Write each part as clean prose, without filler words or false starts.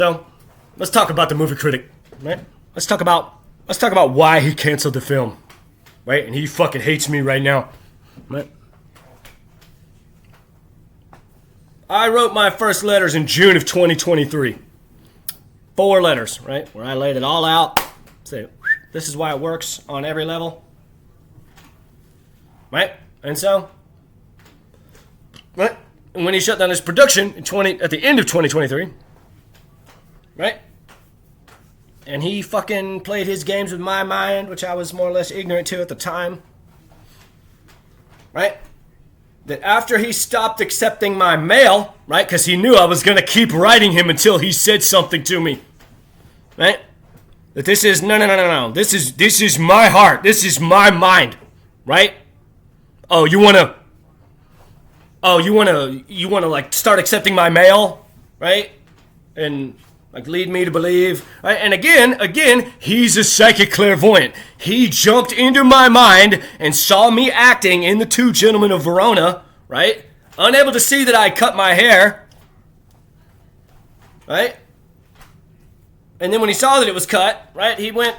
So, let's talk about the movie critic, right? Let's talk about why he canceled the film, right? And he fucking hates me right now, right? I wrote my first letters in June of 2023. 4 letters, right? Where I laid it all out. Say, this is why it works on every level, right? And so, right? And when he shut down his production at the end of 2023, right? And he fucking played his games with my mind, which I was more or less ignorant to at the time, right? That after he stopped accepting my mail, right? Because he knew I was going to keep writing him until he said something to me, right? That this is, no. This is my heart. This is my mind, right? You wanna like start accepting my mail, right? And like lead me to believe, right? And again, he's a psychic clairvoyant. He jumped into my mind and saw me acting in The Two Gentlemen of Verona, right? Unable to see that I cut my hair, right? And then when he saw that it was cut, right, he went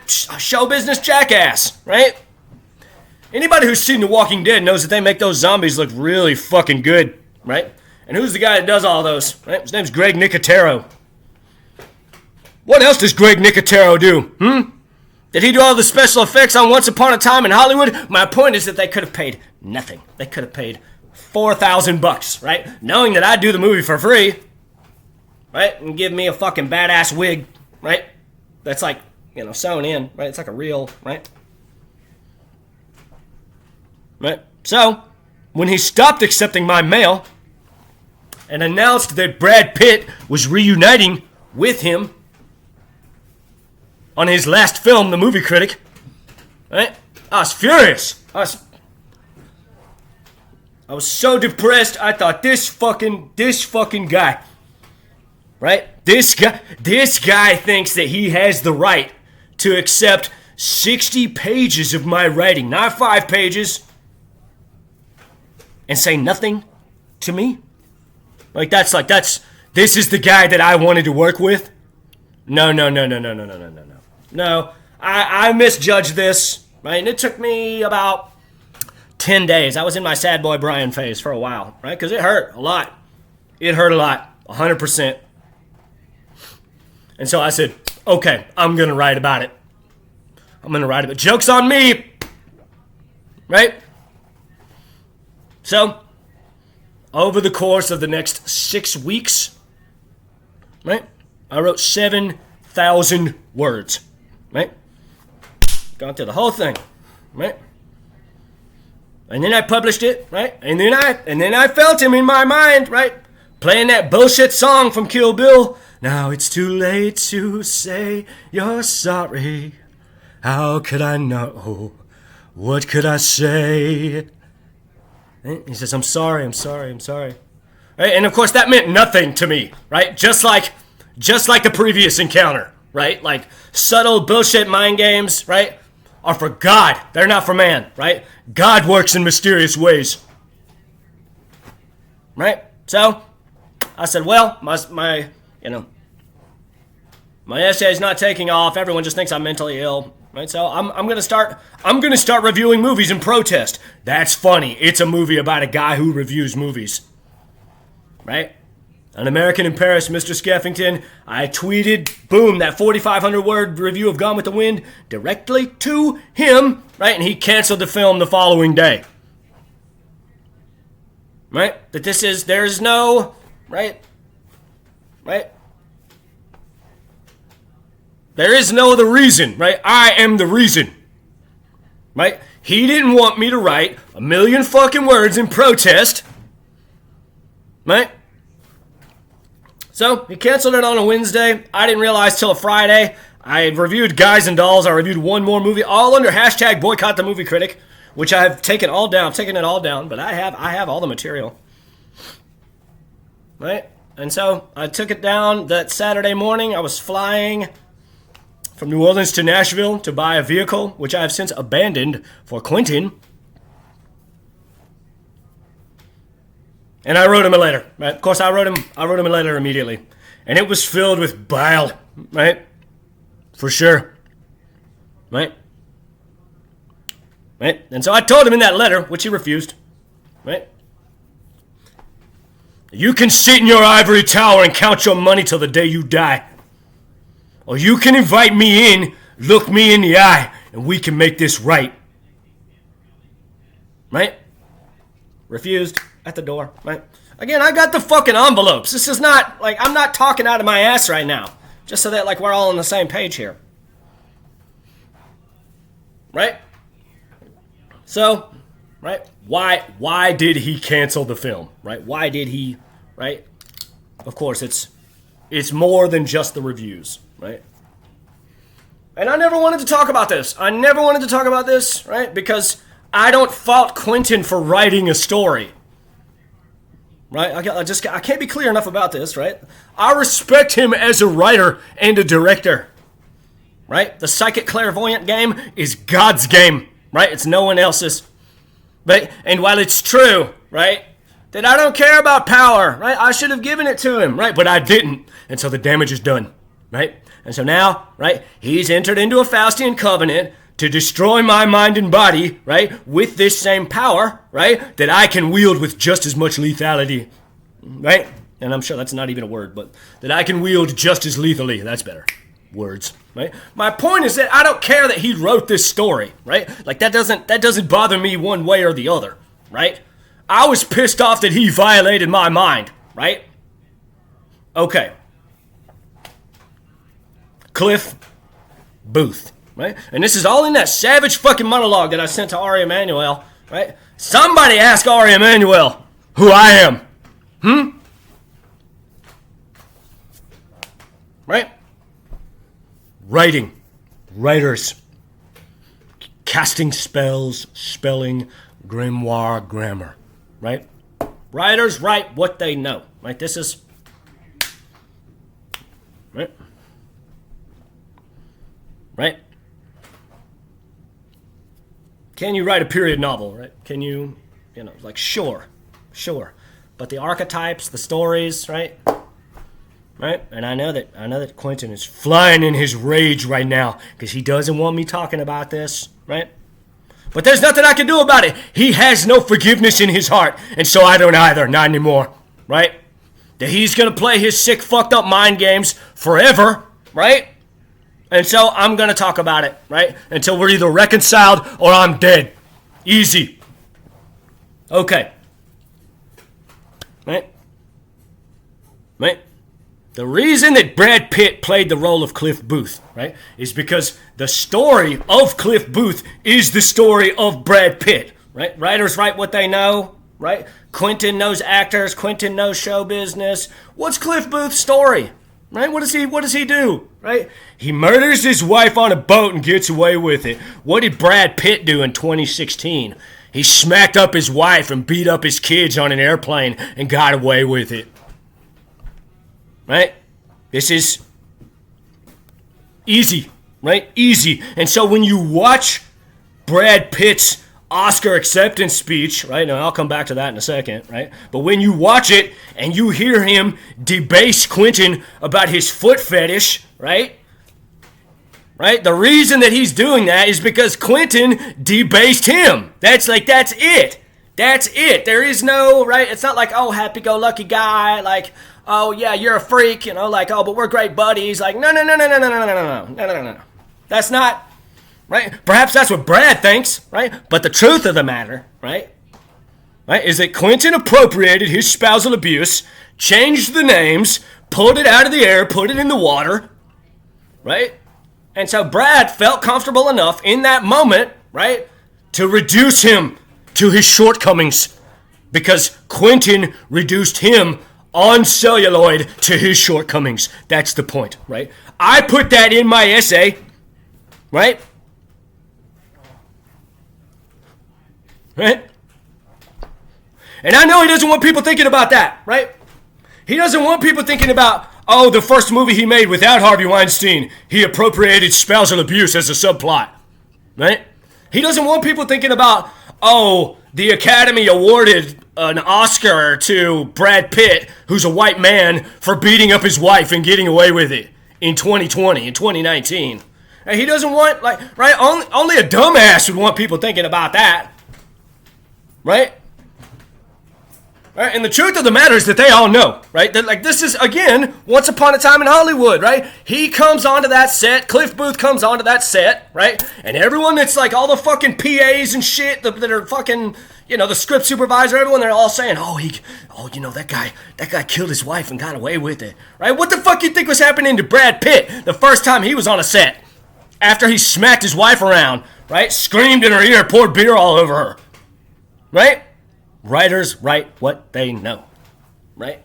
show business jackass, right? Anybody who's seen The Walking Dead knows that they make those zombies look really fucking good, right? And who's the guy that does all those, right? His name's Greg Nicotero. What else does Greg Nicotero do, Did he do all the special effects on Once Upon a Time in Hollywood? My point is that they could have paid nothing. They could have paid $4,000, right? Knowing that I do the movie for free, right? And give me a fucking badass wig, right? That's like, sewn in, right? It's like a real, right? Right? So, when he stopped accepting my mail and announced that Brad Pitt was reuniting with him on his last film, The Movie Critic, right? I was furious. I was so depressed. I thought this fucking guy, right? This guy thinks that he has the right to accept 60 pages of my writing, not 5 pages, and say nothing to me? This is the guy that I wanted to work with? No. No, I misjudged this, right? And it took me about 10 days. I was in my sad boy Brian phase for a while, right? Because it hurt a lot. It hurt a lot, 100%. And so I said, okay, I'm going to write about it. Joke's on me, right? So, over the course of the next 6 weeks, right, I wrote 7,000 words, right? Gone through the whole thing, right? And then I published it, right? And then I felt him in my mind, right? Playing that bullshit song from Kill Bill. Now it's too late to say you're sorry. How could I know? What could I say? He says, I'm sorry. Right? And of course that meant nothing to me, right? Just like the previous encounter, right? Like subtle bullshit mind games, right? Are for God. They're not for man, right? God works in mysterious ways. Right? So, I said, well, my essay's not taking off. Everyone just thinks I'm mentally ill. Right? So I'm gonna start reviewing movies in protest. That's funny. It's a movie about a guy who reviews movies. Right? An American in Paris, Mr. Skeffington. I tweeted, boom, that 4,500 word review of Gone with the Wind directly to him, right? And he canceled the film the following day. Right? That there's no, right? There is no other reason, right? I am the reason, right? He didn't want me to write 1,000,000 fucking words in protest, right? So, he canceled it on a Wednesday. I didn't realize till a Friday. I reviewed Guys and Dolls. I reviewed one more movie, all under hashtag boycott the movie critic, which I have taken all down. I've taken it all down, but I have all the material. Right? And so, I took it down that Saturday morning. I was flying from New Orleans to Nashville to buy a vehicle, which I have since abandoned for Quentin. And I wrote him a letter. Right? Of course, I wrote him a letter immediately. And it was filled with bile, right? For sure. Right? Right? And so I told him in that letter, which he refused, right? You can sit in your ivory tower and count your money till the day you die. Or you can invite me in, look me in the eye, and we can make this right. Right? Refused at the door, right? Again, I got the fucking envelopes. This is not, like, I'm not talking out of my ass right now. Just so that, like, we're all on the same page here. Right? So, right? Why did he cancel the film? Right? Why did he, right? Of course, it's more than just the reviews, right? And I never wanted to talk about this. Right? Because I don't fault Quentin for writing a story. Right? I can't be clear enough about this, right? I respect him as a writer and a director. Right? The psychic clairvoyant game is God's game, right? It's no one else's. Right? And while it's true, right, that I don't care about power, right? I should have given it to him, right? But I didn't. And so the damage is done, right? And so now, right, he's entered into a Faustian covenant to destroy my mind and body, right, with this same power, right, that I can wield with just as much lethality, right? And I'm sure that's not even a word, but that I can wield just as lethally. That's better. Words, right? My point is that I don't care that he wrote this story, right? Like, that doesn't bother me one way or the other, right? I was pissed off that he violated my mind, right? Okay. Cliff Booth, right? And this is all in that savage fucking monologue that I sent to Ari Emanuel, right? Somebody ask Ari Emanuel who I am. Right? Writers, casting spells, spelling, grimoire, grammar, right? Writers write what they know, right? This is, right? Right? Can you write a period novel, right? Can you, like, sure. But the archetypes, the stories, right? Right? And I know that Quentin is flying in his rage right now because he doesn't want me talking about this, right? But there's nothing I can do about it. He has no forgiveness in his heart, and so I don't either, not anymore, right? That he's going to play his sick, fucked up mind games forever, right? And so I'm going to talk about it, right? Until we're either reconciled or I'm dead. Easy. Okay. Right? The reason that Brad Pitt played the role of Cliff Booth, right, is because the story of Cliff Booth is the story of Brad Pitt, right? Writers write what they know, right? Quentin knows actors. Quentin knows show business. What's Cliff Booth's story, right? What does he do, right? He murders his wife on a boat and gets away with it. What did Brad Pitt do in 2016? He smacked up his wife and beat up his kids on an airplane and got away with it. Right? This is easy, right? Easy. And so when you watch Brad Pitt's Oscar acceptance speech, right? Now, I'll come back to that in a second, right? But when you watch it and you hear him debase Quentin about his foot fetish, right? Right? The reason that he's doing that is because Quentin debased him. That's it. That's it. There is no, right? It's not like, oh, happy-go-lucky guy, like, oh, yeah, you're a freak, like, oh, but we're great buddies. Like, no. That's not, right? Perhaps that's what Brad thinks, right? But the truth of the matter, right, is that Quentin appropriated his spousal abuse, changed the names, pulled it out of the air, put it in the water, right? And so Brad felt comfortable enough in that moment, right, to reduce him to his shortcomings because Quentin reduced him on celluloid to his shortcomings. That's the point, right? I put that in my essay, right? Right? And I know he doesn't want people thinking about that, right? He doesn't want people thinking about, oh, the first movie he made without Harvey Weinstein, he appropriated spousal abuse as a subplot, right? He doesn't want people thinking about, oh, the Academy awarded an Oscar to Brad Pitt, who's a white man, for beating up his wife and getting away with it in 2020, in 2019. And he doesn't want, right? Only a dumbass would want people thinking about that. Right? Right? And the truth of the matter is that they all know, right? That, this is, again, Once Upon a Time in Hollywood, right? He comes onto that set, Cliff Booth comes onto that set, right? And everyone that's all the fucking PAs and shit that are fucking, the script supervisor, everyone, they're all saying, that guy killed his wife and got away with it, right? What the fuck you think was happening to Brad Pitt the first time he was on a set? After he smacked his wife around, right? Screamed in her ear, poured beer all over her, right? Writers write what they know, right?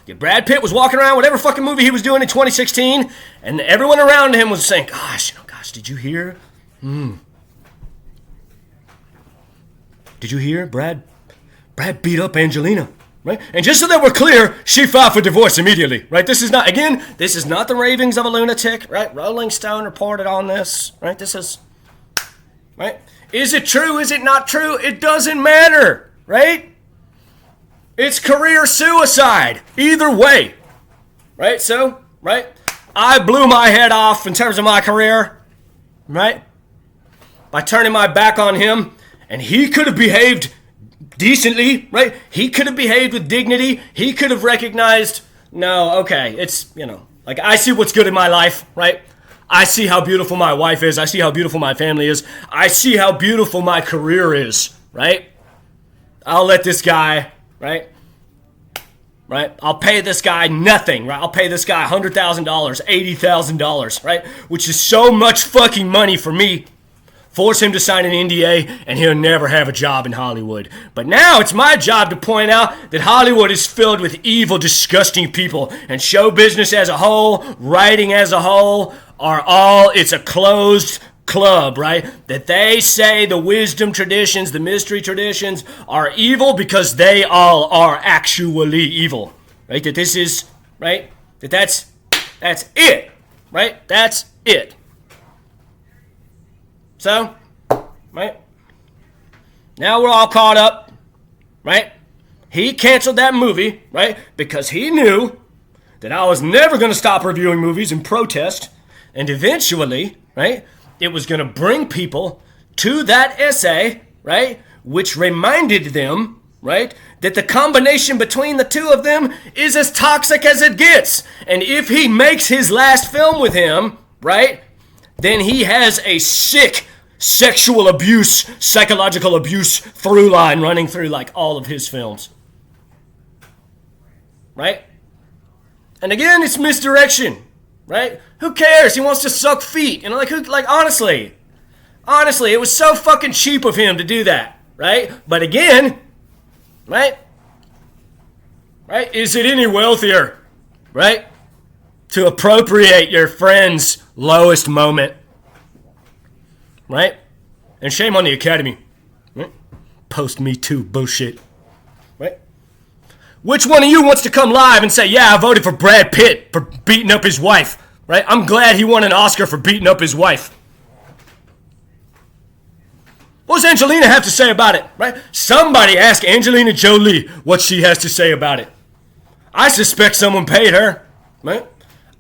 Yeah, Brad Pitt was walking around whatever fucking movie he was doing in 2016, and everyone around him was saying, gosh, did you hear? Did you hear? Brad beat up Angelina, right? And just so that we're clear, she filed for divorce immediately, right? This is not the ravings of a lunatic, right? Rolling Stone reported on this, right? This is, right? Is it true? Is it not true? It doesn't matter. Right? It's career suicide. Either way. Right? So, right? I blew my head off in terms of my career. Right? By turning my back on him. And he could have behaved decently. Right? He could have behaved with dignity. He could have recognized, no, okay, it's, I see what's good in my life. Right? I see how beautiful my wife is. I see how beautiful my family is. I see how beautiful my career is. Right? I'll let this guy, right? I'll pay this guy nothing, right? I'll pay this guy $100,000, $80,000, right? Which is so much fucking money for me. Force him to sign an NDA, and he'll never have a job in Hollywood. But now it's my job to point out that Hollywood is filled with evil, disgusting people, and show business as a whole, writing as a whole, it's a closed club, right? That they say the wisdom traditions, the mystery traditions are evil because they all are actually evil, right? That this is, right? That's it, right? That's it. So, right? Now we're all caught up, right? He canceled that movie, right? Because he knew that I was never going to stop reviewing movies in protest, and eventually, right? It was going to bring people to that essay, right? Which reminded them, right? That the combination between the two of them is as toxic as it gets. And if he makes his last film with him, right? Then he has a sick sexual abuse, psychological abuse through line running through all of his films. Right? And again, it's misdirection. Right? Who cares? He wants to suck feet. Honestly, it was so fucking cheap of him to do that. Right? But again, right? Is it any wealthier, right? To appropriate your friend's lowest moment. Right? And shame on the Academy. Right? Post-Me Too bullshit. Right? Which one of you wants to come live and say, yeah, I voted for Brad Pitt for beating up his wife? Right? I'm glad he won an Oscar for beating up his wife. What does Angelina have to say about it? Right? Somebody ask Angelina Jolie what she has to say about it. I suspect someone paid her. Right?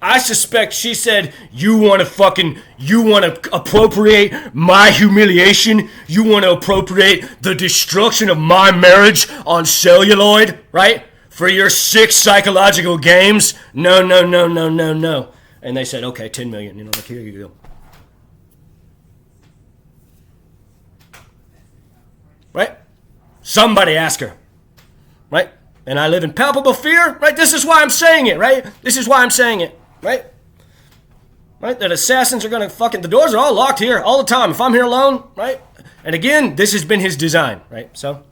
I suspect she said, you want to appropriate my humiliation? You want to appropriate the destruction of my marriage on celluloid, right? For your sick psychological games? No. And they said, okay, 10 million, here you go. Right? Somebody ask her. Right? And I live in palpable fear, right? This is why I'm saying it, right? This is why I'm saying it. Right? Right? That assassins are going to the doors are all locked here all the time. If I'm here alone, right? And again, this has been his design, right? So,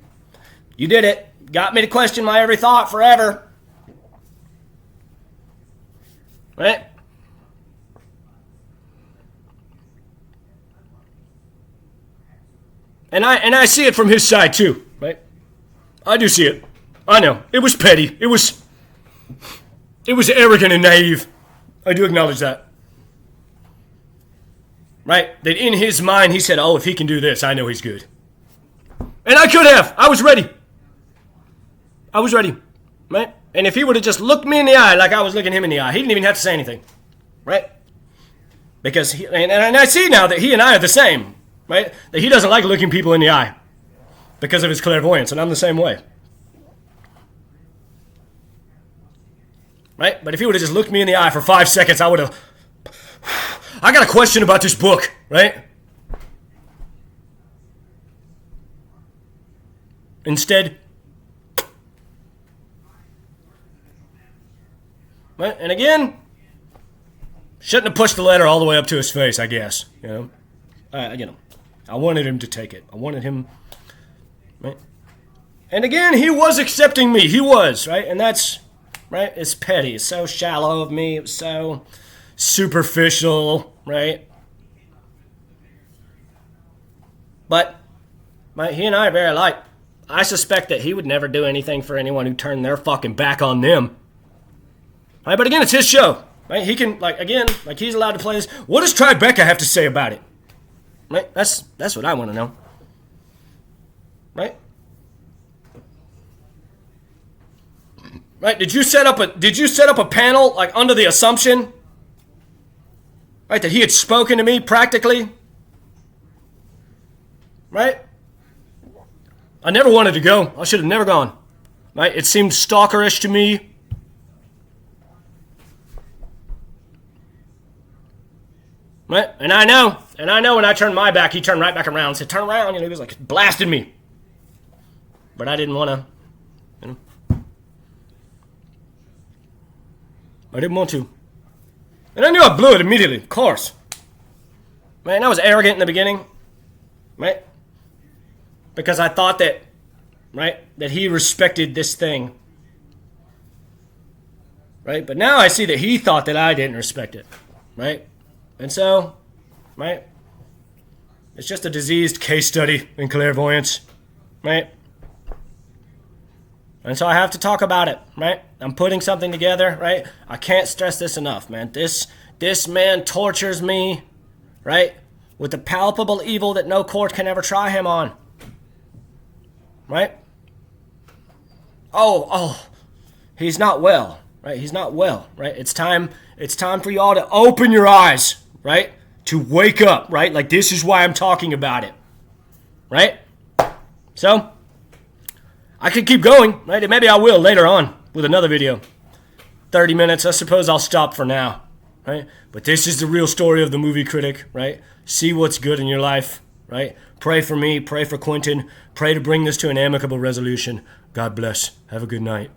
you did it. Got me to question my every thought forever. Right? And I see it from his side too, right? I do see it. I know. It was petty. It was arrogant and naive. I do acknowledge that. Right? That in his mind, he said, oh, if he can do this, I know he's good. And I could have. I was ready. I was ready, right? And if he would have just looked me in the eye like I was looking him in the eye, he didn't even have to say anything, right? Because and I see now that he and I are the same, right? That he doesn't like looking people in the eye because of his clairvoyance, and I'm the same way. Right? But if he would have just looked me in the eye for 5 seconds, I would have... I got a question about this book, right? Instead... Right? And again... Shouldn't have pushed the letter all the way up to his face, I guess. You know, I wanted him to take it. I wanted him... Right? And again, he was accepting me. He was, right? And that's... Right? It's petty. It's so shallow of me. It's so superficial, right? But right, he and I are very alike. I suspect that he would never do anything for anyone who turned their fucking back on them. Right? But again, it's his show. Right? He can, he's allowed to play this. What does Tribeca have to say about it? Right? That's what I want to know. Right? Right? Did you set up a panel like under the assumption, right, that he had spoken to me practically? Right? I never wanted to go. I should have never gone. Right? It seemed stalkerish to me. Right? And I know when I turned my back, he turned right back around and said, "Turn around." You know, he was like blasting me. But I didn't want to, you know. I didn't want to. And I knew I blew it immediately, of course. Man, I was arrogant in the beginning. Right? Because I thought that, right, that he respected this thing. Right? But now I see that he thought that I didn't respect it. Right? And so, right, it's just a diseased case study in clairvoyance. Right? And so I have to talk about it, right? I'm putting something together, right? I can't stress this enough, man. This man tortures me, right? With the palpable evil that no court can ever try him on. Right? Oh, he's not well, right? He's not well, right? It's time for y'all to open your eyes, right? To wake up, right? Like, this is why I'm talking about it, right? So, I could keep going, right? And maybe I will later on with another video. 30 minutes, I suppose I'll stop for now, right? But this is the real story of the Movie Critic, right? See what's good in your life, right? Pray for me, pray for Quentin, pray to bring this to an amicable resolution. God bless. Have a good night.